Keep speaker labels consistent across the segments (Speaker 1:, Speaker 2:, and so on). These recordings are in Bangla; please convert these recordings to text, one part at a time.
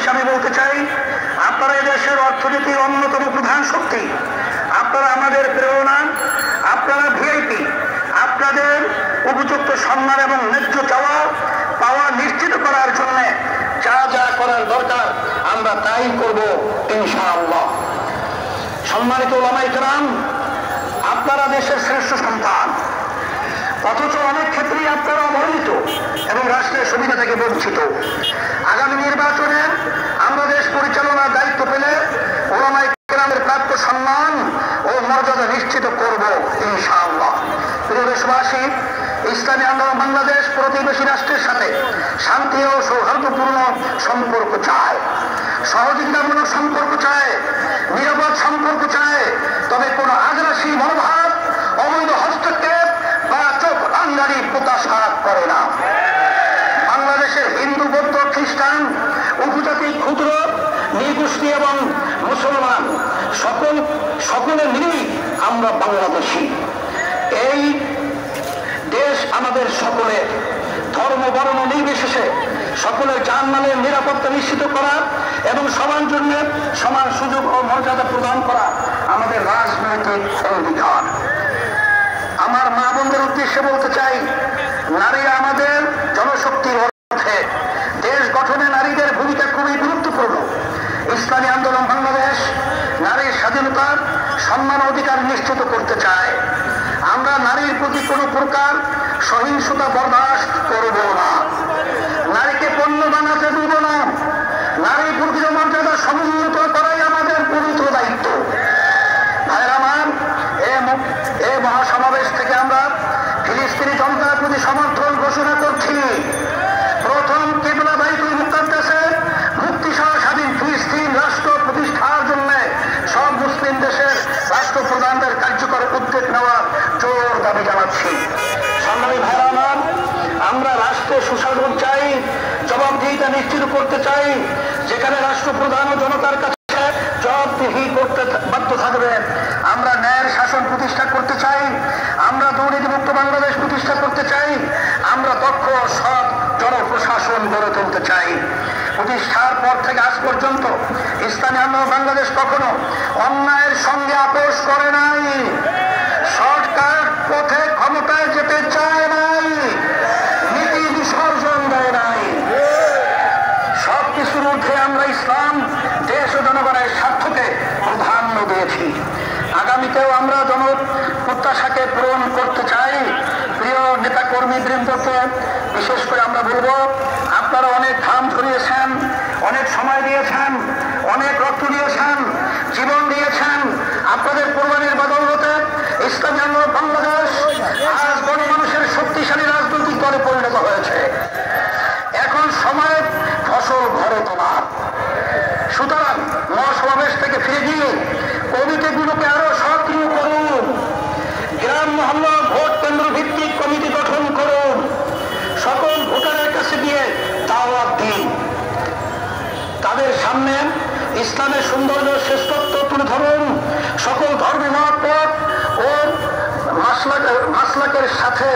Speaker 1: উদ্দেশ্যে আমি বলতে চাই, আপনারা এদেশের অর্থনীতির অন্যতম প্রধান শক্তি, আপনারা আমাদের প্রেরণা, আপনারা ভিআইপি। আপনাদের উপযুক্ত সম্মান এবং ন্যায্য চাওয়া পাওয়া নিশ্চিত করার জন্য যা যা করার দরকার আমরা তাই করব ইনশাআল্লাহ। সম্মানিত ওলামায়ে কেরাম, আপনারা দেশের শ্রেষ্ঠ সন্তান, অথচ অনেক ক্ষেত্রেই আপনারা অবহেলিত এবং রাষ্ট্রের সুবিধা থেকে বঞ্চিত। আগামী নির্বাচনে আমরা দেশ পরিচালনার দায়িত্ব পেলে ওলামায়ে কেরামের প্রাপ্য সম্মান ও মর্যাদা নিশ্চিত করব ইনশাআল্লাহ। প্রিয় দেশবাসী, ইসলামী আন্দোলন বাংলাদেশ প্রতিবেশী রাষ্ট্রের সাথে শান্তি ও সৌহার্দ্যপূর্ণ সম্পর্ক চায়, সহযোগিতামূলক সম্পর্ক চায়, নিরাপদ সম্পর্ক চায়। তবে কোনো আগ্রাসী মনোভাব, অবৈধ হস্তক্ষেপ বা চোখ রাঙানি প্রত্যাশা করে না। বাংলাদেশের হিন্দু, বৌদ্ধ, খ্রিস্টান, উপজাতি, ক্ষুদ্র, নৃগোষ্ঠী এবং মুসলমান সকলে মিলেই আমরা বাংলাদেশী। এই দেশ আমাদের সকলের, ধর্ম বর্ণ নির্বিশেষে সকলের জানমালের নিরাপত্তা নিশ্চিত করা এবং সবার জন্য সমান সুযোগ ও মর্যাদা প্রদান করা আমাদের রাজনৈতিক অঙ্গীকার। আমার মা বোনদের উদ্দেশ্যে বলতে চাই, নারী আমাদের জনশক্তির অর্থে দেশ গঠনে নারীদের ভূমিকা খুবই গুরুত্বপূর্ণ। ইসলামী আন্দোলন বাংলাদেশ নারীর স্বাধীনতার সম্মান অধিকার নিশ্চিত করতে চায়। আমরা নারীর প্রতি কোনো প্রকার সহিংসতা বরদাস্ত করব না, নারীকে পণ্য বানাতে দেব না। নারীর প্রকৃত মর্যাদা সমুন্নত করাই আমাদের পবিত্র দায়িত্ব। ভাইয়ের আমার, এ মহাসমাবেশ থেকে আমরা ফিলিস্তিনি জনতার প্রতি সমর্থন ঘোষণা করছি। প্রথম কিবলা বাইতুল মুকাদ্দাসে মুক্তিসহ স্বাধীন ফিলিস্তিন রাষ্ট্র প্রতিষ্ঠার জন্য সব মুসলিম দেশের রাষ্ট্রপ্রধানদের কার্যকর উদ্যোগ নেওয়ার জোর দাবি জানাচ্ছি। সম্মানিত ভাইরা আমার, আমরা রাষ্ট্রে সুশাসন চাই, জবাবদিহিতা নিশ্চিত করতে চাই। যেখানে রাষ্ট্রপ্রধান ও জনতার কাছে জবাবদিহি করতে বাধ্য থাকবে। আমরা ন্যায়ের শাসন প্রতিষ্ঠা করতে চাই, আমরা দুর্নীতিমুক্ত বাংলাদেশ প্রতিষ্ঠা করতে চাই, আমরা দক্ষ সৎ জনপ্রশাসন গড়ে তুলতে চাই। প্রতিষ্ঠার পর থেকে আজ পর্যন্ত ইসলামী আন্দোলন বাংলাদেশ কখনো অন্যায়ের সঙ্গে আপোষ করে নাই, শর্টকাট পথে ক্ষমতায় যেতে চায় নাই, নীতি বিসর্জন দেয় নাই। সবকিছুর ঊর্ধ্বে আমরা ইসলাম, দেশ ও জনগণের স্বার্থকে প্রাধান্য দিয়েছি। আগামীতেও আমরা জনপ্রত্যাশাকে পূরণ করতে চাই। প্রিয় নেতা কর্মী বৃন্দকে বিশেষ করে আমরা বলবো, আপনারা অনেক ঘাম ঝরিয়েছেন, অনেক সময় দিয়েছেন, অনেক রক্ত দিয়েছেন, জীবন দিয়েছেন। আপনাদের কোরবানির বদৌলতে ইসলামী আন্দোলন বাংলাদেশ আজ গণমানুষের শক্তিশালী রাজনৈতিক দলে পরিণত হয়েছে। এখন সময় ফসল ঘরে তোলার। সুতরাং মহাসমাবেশ থেকে ফিরে গিয়ে কমিটিগুলোকে আরো সক্রিয় করুন, গ্রাম মহল্লা ভোট কেন্দ্র ভিত্তিক কমিটি গঠন করুন, সকল ভোটারের কাছে গিয়ে দাওয়াত দিন, তাদের সামনে ইসলামের সৌন্দর্য শ্রেষ্ঠত্ব তুলে ধরুন, সকল ধর্মমত ও মাসলাকের সাথে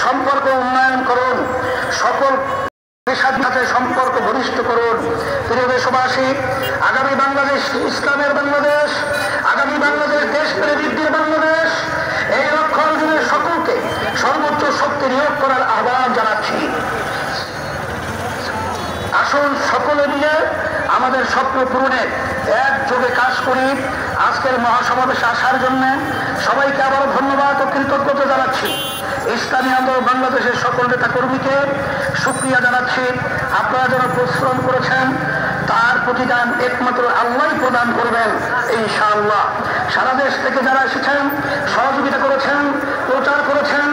Speaker 1: সম্পর্ক উন্নয়ন করুন, সকল পেশার সাথে সম্পর্ক ঘনিষ্ঠ করুন। প্রিয় দেশবাসী, আগামী বাংলাদেশ ইসলামের বাংলাদেশ, আগামী বাংলাদেশ দেশ প্রেমিকদের বাংলাদেশ, এই লক্ষ্য অর্জনের সকলকে সর্বোচ্চ শক্তি নিয়োগ করার আহ্বান জানাচ্ছি। আসুন সকলে মিলে আমাদের স্বপ্ন পূরণে একযোগে কাজ করি। আজকের মহাসমাবেশে আসার জন্য সবাইকে আবারও ধন্যবাদ ও কৃতজ্ঞতা জানাচ্ছি। ইসলামী আন্দোলন বাংলাদেশের সকল নেতা কর্মীকে শুকরিয়া জানাচ্ছি। আপনারা যারা পরিশ্রম করেছেন তার প্রতিদান একমাত্র আল্লাহই প্রদান করবেন ইনশাআল্লাহ। সারা দেশ থেকে যারা এসেছেন, সহযোগিতা করেছেন, প্রচার করেছেন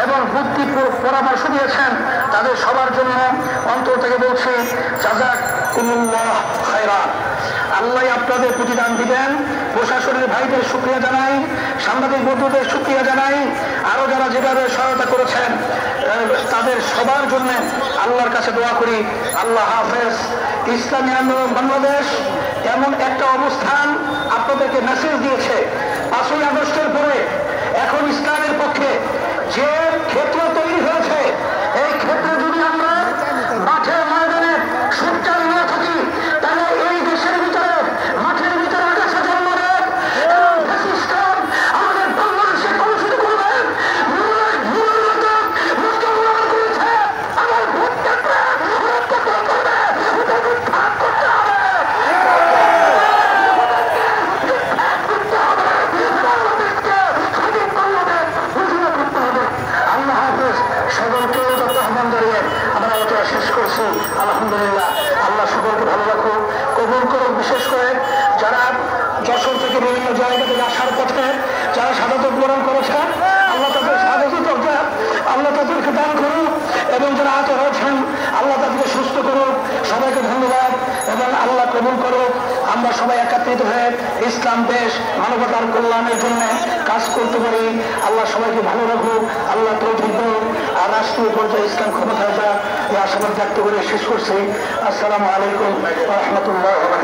Speaker 1: এবং বুদ্ধি পরামর্শ দিয়েছেন, তাদের সবার জন্য অন্তর থেকে বলছি জাযাকুমুল্লাহ খায়রান। আল্লাহ আপনাদের প্রতিদান দিবেন। প্রশাসনের ভাইদের শুকরিয়া জানাই, সাংবাদিক বন্ধুদের শুকরিয়া জানাই, আরো যারা যেভাবে সহায়তা করেছেন তাদের সবার জন্য আল্লাহর কাছে দোয়া করি। আল্লাহ হাফেজ। ইসলামী আন্দোলন বাংলাদেশ এমন একটা অবস্থান আপনাদেরকে মেসেজ দিয়েছে, 5ই আগস্টের পরে এখন ইসলামের পক্ষে যে ক্ষেত্র তৈরি হয়েছে, এই ক্ষেত্রে যদি আমরা মাঠে ময়দানে সোচ্চার না থাকি কবুল করুক। বিশেষ করে যারা যশোর থেকে বিভিন্ন জায়গা থেকে আসার পথে যারা শাহাদাত বরণ করেছে, আল্লাহ তাদের শাহাদাত দরজা আল্লাহ তাদেরকে দান করুক, এবং যারা আহত হয়েছেন আল্লাহ তাদেরকে সুস্থ করুক। সবাইকে ধন্যবাদ এবং আল্লাহ কবুল করুক। আমরা সবাই একত্রিত হয়ে ইসলাম দেশ মানবতার কল্যাণের জন্য কাজ করতে পারি। আল্লাহ সবাইকে ভালো রাখুক, আল্লাহ তৌফিক হোক, আর রাষ্ট্রীয় পর্যায়ে ইসলাম ক্ষমতায় যাক এই আশাবাদ ব্যক্ত করে শেষ করছি। আসসালামু আলাইকুম ওয়া রাহমাতুল্লাহি ওয়া বারাকাতুহু।